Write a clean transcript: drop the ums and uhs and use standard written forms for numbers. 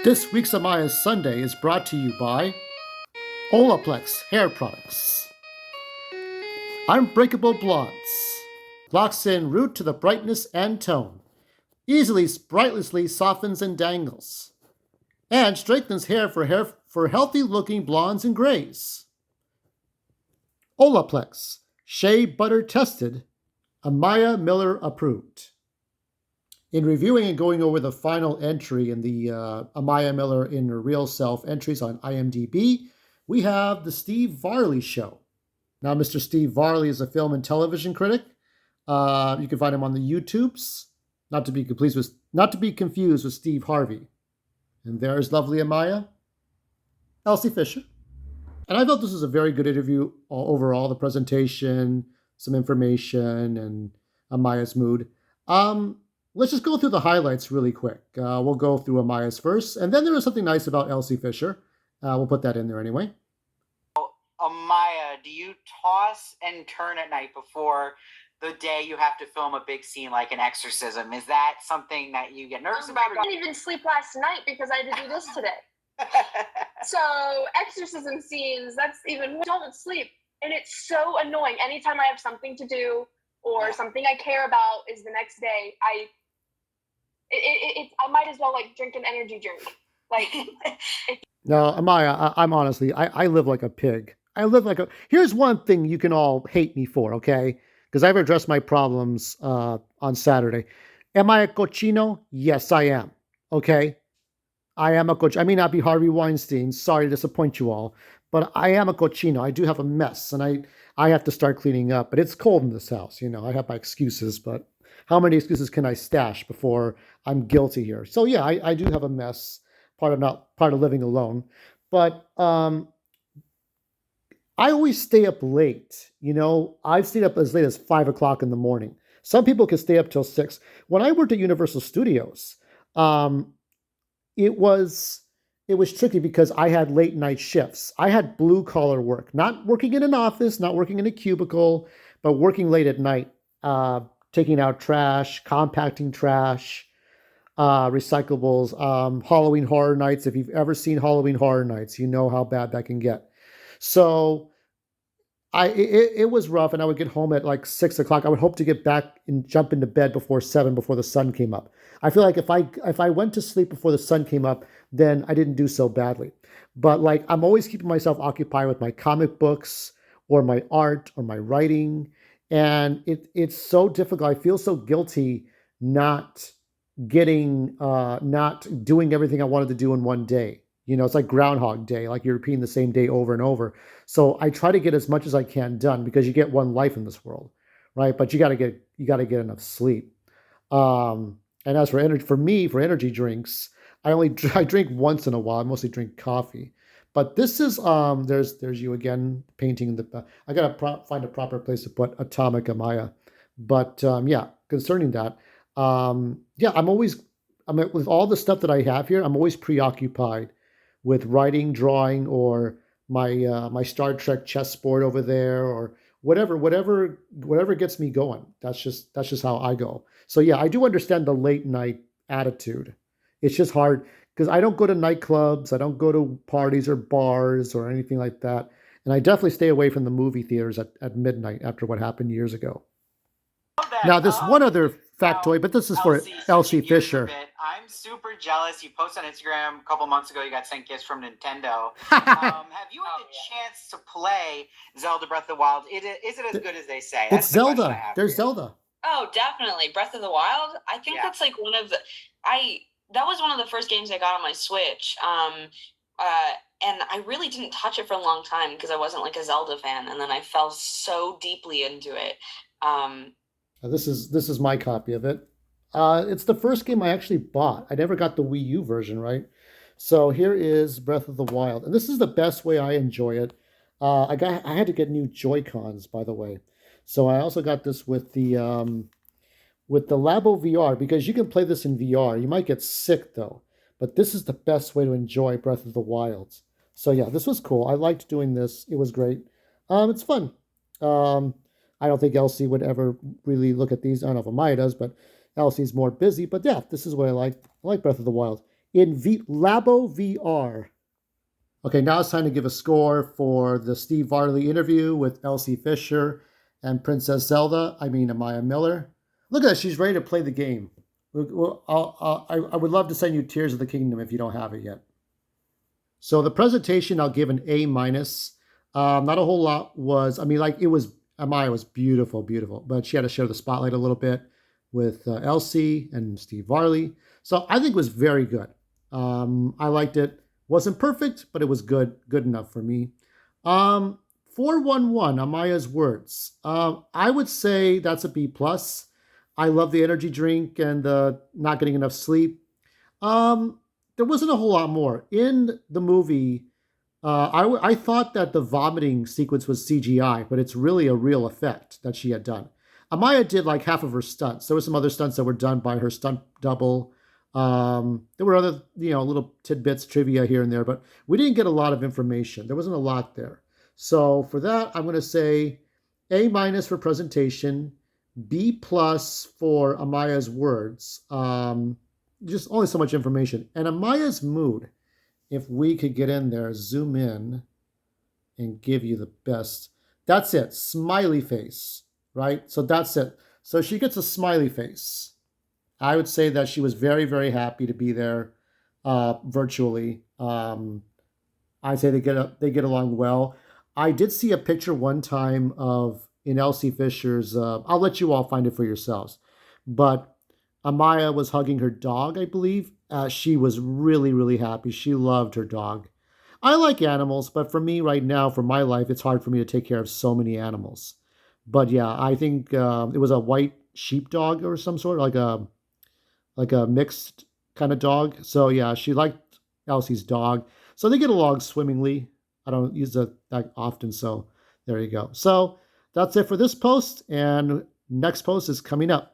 This week's Amiah Sunday is brought to you by Olaplex Hair Products. Unbreakable Blondes. Locks in root to the brightness and tone. Easily, spritelessly softens and dangles. And strengthens hair for healthy-looking blondes and grays. Olaplex. Shea Butter Tested. Amiah Miller approved. In reviewing and going over the final entry in the Amiah Miller in Her Real Self entries on IMDb, we have the Steve Varley Show. Now, Mr. Steve Varley is a film and television critic. You can find him on the YouTubes. Not to be confused with Steve Harvey. And there's lovely Amiah, Elsie Fisher. And I felt this was a very good interview overall. The presentation, some information, and Amiah's mood. Let's just go through the highlights really quick. We'll go through Amiah's first, and then there was something nice about Elsie Fisher. We'll put that in there anyway. Amiah, do you toss and turn at night before the day you have to film a big scene like an exorcism? Is that something that you get nervous about? I didn't even sleep last night because I had to do this today. So exorcism scenes, that's even don't sleep. And it's so annoying. Anytime I have something to do or something I care about is the next day, I might as well like drink an energy drink. Like No, Amiah, I'm honestly, I live like a pig. Here's one thing you can all hate me for, okay? Because I've addressed my problems on Saturday. Am I a cochino? Yes, I am. Okay? I am a coach. I may not be Harvey Weinstein. Sorry to disappoint you all. But I am a cochino. I do have a mess. And I have to start cleaning up. But it's cold in this house. You know, I have my excuses. But how many excuses can I stash before I'm guilty here? So yeah, I do have a mess. Part of living alone. But I always stay up late. You know, I've stayed up as late as 5 o'clock in the morning. Some people can stay up till 6. When I worked at Universal Studios, it was tricky because I had late night shifts. I had blue collar work, not working in an office, not working in a cubicle, but working late at night, taking out trash, compacting trash, recyclables, Halloween Horror Nights. If you've ever seen Halloween Horror Nights, you know how bad that can get. So it was rough, and I would get home at like 6 o'clock. I would hope to get back and jump into bed before 7, before the sun came up. I feel like if I went to sleep before the sun came up, then I didn't do so badly. But like I'm always keeping myself occupied with my comic books or my art or my writing, and it's so difficult. I feel so guilty not doing everything I wanted to do in one day. You know, it's like Groundhog Day, like you're repeating the same day over and over. So I try to get as much as I can done because you get one life in this world, right? But you got to get enough sleep. And as for energy, for energy drinks, I drink once in a while. I mostly drink coffee. But this is there's you again painting the. I gotta find a proper place to put Atomic Amiah. But yeah, concerning that, yeah, with all the stuff that I have here, I'm always preoccupied with writing, drawing, or my Star Trek chessboard over there, or whatever gets me going. That's just how I go. So yeah, I do understand the late night attitude. It's just hard because I don't go to nightclubs, I don't go to parties or bars or anything like that, and I definitely stay away from the movie theaters at midnight after what happened years ago. Now, there's one other factoid, but this is for Elsie Fisher. I'm super jealous. You posted on Instagram a couple months ago. You got sent gifts from Nintendo. Have you had the chance to play Zelda Breath of the Wild? Is it as good as they say? It's Zelda. There's Zelda. Oh, definitely. Breath of the Wild. I think that's like that was one of the first games I got on my Switch. And I really didn't touch it for a long time because I wasn't like a Zelda fan. And then I fell so deeply into it. This is my copy of it. It's the first game I actually bought. I never got the Wii U version, right? So here is Breath of the Wild, and this is the best way I enjoy it. I had to get new Joy-Cons, by the way. So I also got this with the Labo VR because you can play this in VR. You might get sick though, but this is the best way to enjoy Breath of the Wild. So yeah, this was cool. I liked doing this. It was great. It's fun. I don't think Elsie would ever really look at these. I don't know if Amiah does, but Elsie's more busy. But yeah, this is what I like. I like Breath of the Wild. in Labo VR. Okay, now it's time to give a score for the Steve Varley interview with Elsie Fisher and Princess Zelda. Amiah Miller. Look at that, she's ready to play the game. Well, I would love to send you Tears of the Kingdom if you don't have it yet. So the presentation, I'll give an A minus. Not a whole lot was, it was, Amiah was beautiful, beautiful, but she had to share the spotlight a little bit with Elsie and Steve Varley. So I think it was very good. I liked it. Wasn't perfect, but it was good enough for me. 411, Amaya's words. I would say that's a B plus. I love the energy drink and the not getting enough sleep. There wasn't a whole lot more in the movie. I thought that the vomiting sequence was CGI, but it's really a real effect that she had done. Amiah did like half of her stunts. There were some other stunts that were done by her stunt double. There were other, little tidbits, trivia here and there, but we didn't get a lot of information. There wasn't a lot there. So for that, I'm going to say A minus for presentation, B plus for Amaya's words. Just only so much information. And Amaya's mood, if we could get in there, zoom in and give you the best. That's it. Smiley face, right? So that's it. So she gets a smiley face. I would say that she was very, very happy to be there virtually. I'd say they get along well. I did see a picture one time of in Elsie Fisher's. I'll let you all find it for yourselves. But Amiah was hugging her dog, I believe. She was really, really happy. She loved her dog. I like animals, but for me right now, for my life, it's hard for me to take care of so many animals. But yeah, I think it was a white sheepdog or some sort, like a mixed kind of dog. So yeah, she liked Elsie's dog. So they get along swimmingly. I don't use it that often, so there you go. So that's it for this post, and next post is coming up.